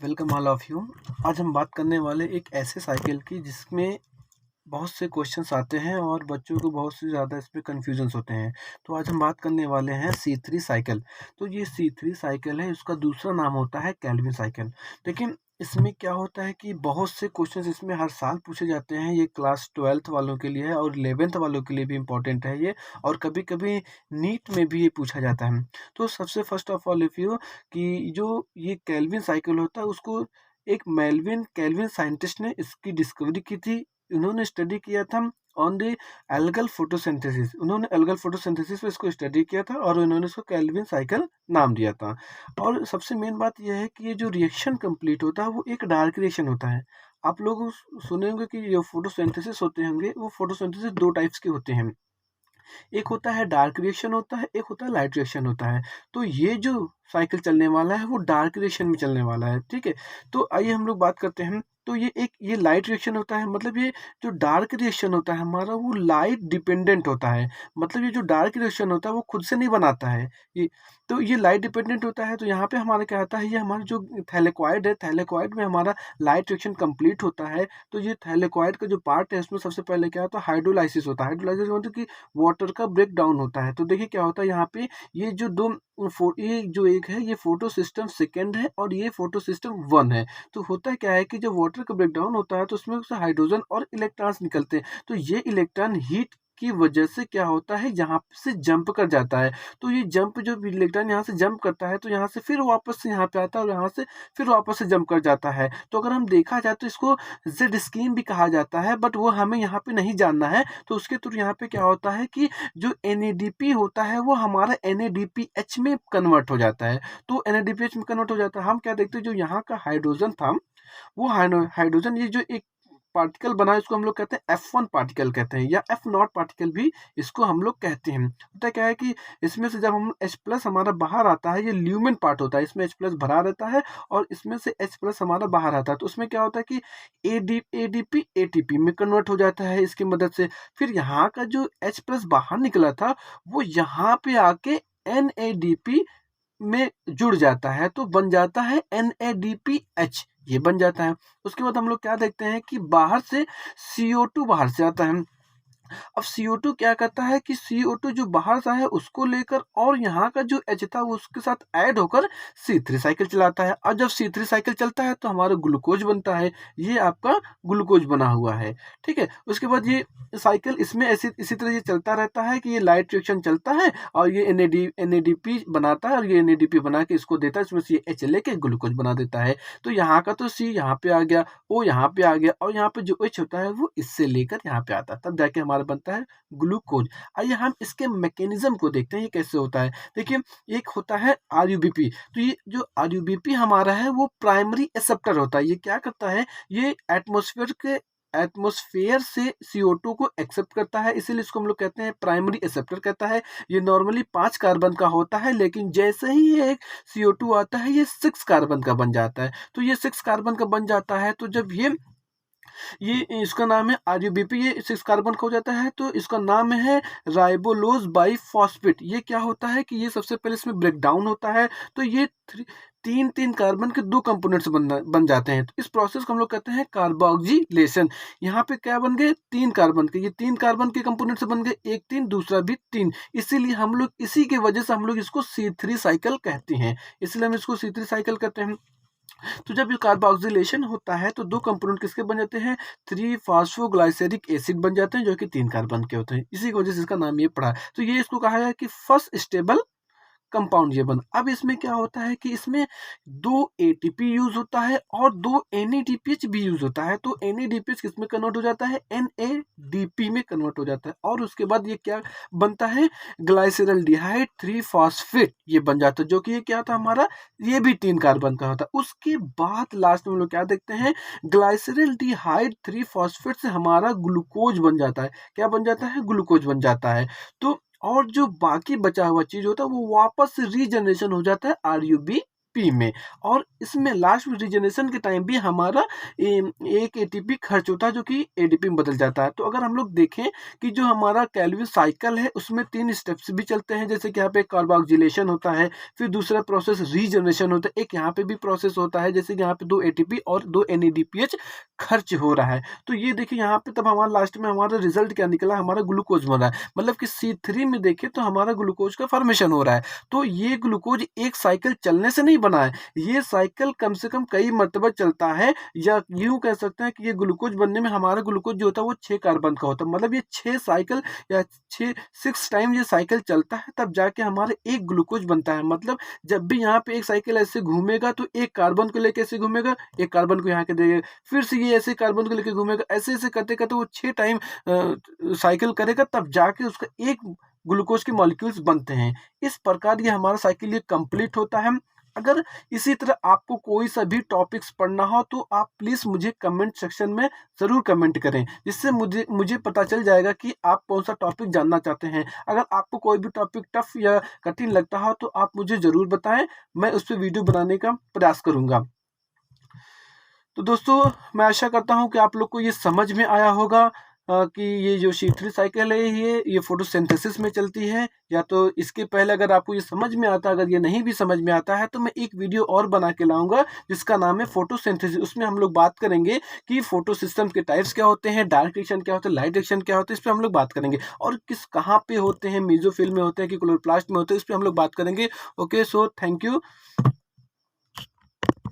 Welcome all of you. आज हम बात करने वाले एक ऐसे साइकिल की जिसमें बहुत से क्वेश्चंस आते हैं और बच्चों को बहुत से ज़्यादा इसमें कन्फ्यूजन्स होते हैं। तो आज हम बात करने वाले हैं C3 साइकिल। तो ये C3 साइकिल है, इसका दूसरा नाम होता है केल्विन साइकिल। लेकिन इसमें क्या होता है कि बहुत से क्वेश्चंस इसमें हर साल पूछे जाते हैं। ये क्लास 12th वालों के लिए है और 11th वालों के लिए भी इम्पोर्टेंट है ये, और कभी-कभी नीट में भी ये पूछा जाता है। तो सबसे first of all if you कि जो ये केल्विन साइकिल होता है उसको एक मेल्विन केल्विन साइंटिस्ट ने इसकी डिस्कवरी की थी। इन्होंने स्टडी किया था ऑन द एल्गल फोटोसिंथेसिस। उन्होंने एल्गल फोटोसिंथेसिस पे इसको स्टडी किया था और उन्होंने इसको केल्विन साइकिल नाम दिया था। और सबसे मेन बात यह है कि ये जो रिएक्शन कंप्लीट होता है वो एक डार्क रिएक्शन होता है। आप लोग सुने होंगे कि जो फोटोसिंथेसिस होते होंगे वो फोटोसिंथेसिस दो टाइप्स के होते हैं। एक होता है डार्क रिएक्शन होता है, एक होता है लाइट रिएक्शन होता है। तो ये जो साइकिल चलने वाला है वो डार्क रिएक्शन में चलने वाला है, ठीक है। तो आइए हम लोग बात करते हैं। तो ये लाइट रिएक्शन होता है, मतलब ये जो डार्क रिएक्शन होता है हमारा वो लाइट डिपेंडेंट होता है। मतलब ये जो डार्क रिएक्शन होता है वो खुद से नहीं बनाता है ये। तो ये लाइट डिपेंडेंट होता है। तो यहाँ पे हमारा क्या आता है, ये हमारा जो थैलेकॉइड है, थैलेकॉइड में हमारा लाइट रिएक्शन कंप्लीट होता है। तो ये थैलेकॉइड का जो पार्ट है उसमें सबसे पहले क्या होता है, हाइड्रोलाइसिस होता है। हाइड्रोलाइसिस मतलब कि वाटर का ब्रेक डाउन होता है। तो देखिए क्या होता है यहाँ पे, ये जो दो ये जो एक है ये फोटो सिस्टम सेकेंड है और ये फोटो सिस्टम वन है। तो होता है क्या है कि जब वाटर का ब्रेक डाउन होता है तो उसमें से हाइड्रोजन और इलेक्ट्रॉन्स निकलते हैं। तो ये इलेक्ट्रॉन हीट की वजह से क्या होता है, यहाँ से जंप कर जाता है। तो ये जंप जो इलेक्ट्रॉन यहाँ से जंप करता है तो यहाँ से फिर वापस से यहाँ पे आता है और यहाँ से फिर वापस से जंप कर जाता है। तो अगर हम देखा जाए तो इसको जेड स्कीम भी कहा जाता है, बट वो हमें यहाँ पे नहीं जानना है। तो उसके थ्रू यहाँ पे क्या होता है कि जो NADP होता है वो हमारा NADPH में कन्वर्ट हो जाता है। तो NADPH में कन्वर्ट हो जाता है। हम क्या देखते हैं, जो यहाँ का हाइड्रोजन था वो हाइड्रोजन, ये जो एक पार्टिकल बना है इसको हम लोग कहते हैं F1 पार्टिकल कहते हैं, या F0 पार्टिकल भी इसको हम लोग कहते हैं। होता क्या है कि इसमें से जब हम H प्लस हमारा बाहर आता है, ये ल्यूमेन पार्ट होता है, इसमें H प्लस भरा रहता है और इसमें से H प्लस हमारा बाहर आता है। तो उसमें क्या होता है कि ADP ATP में कन्वर्ट हो जाता है इसकी मदद से। फिर यहाँ का जो H प्लस बाहर निकला था वो यहाँ पे आके NADP में जुड़ जाता है, तो बन जाता है NADPH, ये बन जाता है। उसके बाद हम लोग क्या देखते हैं कि बाहर से CO2 बाहर से आता है। अब CO2 क्या करता है कि CO2 जो बाहर सा है उसको लेकर और यहाँ का जो H था वो उसके साथ ऐड होकर C3 साइकिल चलाता है। और जब C3 साइकिल चलता है तो हमारा ग्लूकोज बनता है। ये आपका ग्लूकोज बना हुआ है, ठीक है। उसके बाद ये साइकिल इसमें ऐसी इसी तरह ये चलता रहता है कि ये लाइट रिएक्शन चलता है और ये NADP बनाता है और ये NADP बना के इसको देता है, इसमें से H लेके ग्लूकोज बना देता है। तो यहाँ का तो C यहाँ पे आ गया, O यहाँ पे आ गया और यहाँ पे जो H होता है वो इससे लेकर यहाँ पे आता है, तब जाके हमारा बनता है ग्लूकोज। आइए हम इसके मैकेनिज्म को देखते हैं ये कैसे होता है। देखिए, एक होता है RUBP। तो ये जो RUBP हमारा है वो प्राइमरी एक्सेप्टर होता है। ये क्या करता है, ये एटमॉस्फेयर से CO2 को एक्सेप्ट करता है, इसीलिए इसको हम लोग कहते हैं प्राइमरी एक्सेप्टर कहता है। ये नॉर्मली 5 कार्बन का होता है, लेकिन जैसे ही ये एक CO2 आता है ये 6 कार्बन का बन जाता है। तो ये 6 कार्बन का बन जाता है, तो जब ये इसका नाम है RUBP, ये 6 कार्बन का हो जाता है तो इसका नाम है राइबोलोज बाइफॉस्फेट। ये क्या होता है कि ये सबसे पहले इसमें ब्रेक डाउन होता है, तो ये तीन तीन कार्बन के दो कंपोनेंट्स बन जाते हैं। तो इस प्रोसेस को हम लोग कहते हैं कार्बोक्सिलेशन। यहाँ पे क्या बन गए, 3 कार्बन के, ये 3 कार्बन के कंपोनेंट्स बन गए, एक 3 दूसरा भी 3। इसीलिए हम लोग इसी की वजह से हम लोग इसको C3 साइकिल कहते हैं, इसलिए हम इसको C3 साइकिल कहते हैं। तो जब ये कार्बोक्सिलेशन होता है तो दो कंपोनेंट किसके बन जाते हैं, 3 फॉस्फोग्लाइसेरिक एसिड बन जाते हैं जो कि 3 कार्बन के होते हैं। इसी की वजह से इसका नाम ये पड़ा है। तो ये इसको कहा है कि फर्स्ट स्टेबल कंपाउंड ये बन। अब इसमें क्या होता है कि इसमें 2 ATP यूज होता है और 2 NADPH भी यूज होता है। तो NADPH किस में कन्वर्ट हो जाता है, NADP में कन्वर्ट हो जाता है और उसके बाद ये क्या बनता है, ग्लाइसरल्डिहाइड 3 फॉस्फेट ये बन जाता है, जो कि ये क्या था हमारा, ये भी 3 कार्बन का होता है। उसके बाद लास्ट में हम लोग क्या देखते हैं, ग्लाइसरल्डिहाइड 3 फॉस्फेट से हमारा ग्लूकोज बन जाता है। क्या बन जाता है, ग्लूकोज बन जाता है। तो और जो बाकी बचा हुआ चीज होता है वो वापस से रीजनरेशन हो जाता है RUB पी में। और इसमें लास्ट में रीजनरेशन के टाइम भी हमारा एक एटीपी खर्च होता है जो कि एडीपी में बदल जाता है। तो अगर हम लोग देखें कि जो हमारा कैलोरी साइकिल है उसमें 3 स्टेप्स भी चलते हैं, जैसे कि यहाँ पे कार्बोक्सिलेशन होता है, फिर दूसरा प्रोसेस रीजनरेशन होता है, एक यहाँ पे भी प्रोसेस होता है, जैसे कि यहाँ पे 2 एटीपी और 2 एनएडीपीएच खर्च हो रहा है। तो ये देखिए यहाँ पे तब हमारा लास्ट में हमारा रिजल्ट क्या निकला, हमारा ग्लूकोज बन रहा है, मतलब कि C3 में देखें तो हमारा ग्लूकोज का फॉर्मेशन हो रहा है। तो ये ग्लूकोज एक साइकिल चलने से नहीं बना है, ये साइकिल कम से कम कई मरतबा चलता है, या यूं कह सकते हैं कि ये ग्लूकोज बनने में हमारा ग्लूकोज जो होता है वो 6 कार्बन का होता है, मतलब ये 6 साइकिल या 6 टाइम ये साइकिल चलता है तब जाके हमारे एक ग्लूकोज बनता है। मतलब जब भी यहाँ पे एक साइकिल ऐसे घूमेगा तो एक कार्बन को लेके ऐसे घूमेगा, एक कार्बन को यहाँ के देगा, फिर से ये ऐसे कार्बन को लेके घूमेगा, ऐसे ऐसे करते करते वो 6 टाइम साइकिल करेगा तब जाके उसका एक ग्लूकोज के मॉलिक्यूल्स बनते हैं। इस प्रकार ये हमारा साइकिल ये कंप्लीट होता है। अगर इसी तरह आपको कोई सा भी टॉपिक्स पढ़ना हो तो आप प्लीज़ मुझे कमेंट सेक्शन में ज़रूर कमेंट करें, जिससे मुझे पता चल जाएगा कि आप कौन सा टॉपिक जानना चाहते हैं। अगर आपको कोई भी टॉपिक टफ या कठिन लगता हो तो आप मुझे ज़रूर बताएं, मैं उस पर वीडियो बनाने का प्रयास करूँगा। तो दोस्तों, मैं आशा करता हूँ कि आप लोग को ये समझ में आया होगा कि ये जो C3 साइकिल है ये फोटोसिंथेसिस में चलती है। या तो इसके पहले अगर आपको ये समझ में आता, अगर ये नहीं भी समझ में आता है तो मैं एक वीडियो और बना के लाऊंगा जिसका नाम है फोटोसिंथेसिस। उसमें हम लोग बात करेंगे कि फोटो सिस्टम के टाइप्स क्या होते हैं, डार्क रिएक्शन क्या होता है, लाइट रिएक्शन क्या होता है, इस पर हम लोग बात करेंगे। और किस कहाँ पे होते हैं, मेसोफिल में होते हैं कि क्लोरोप्लास्ट में होते हैं, इस पर हम लोग बात करेंगे। Okay, so thank you.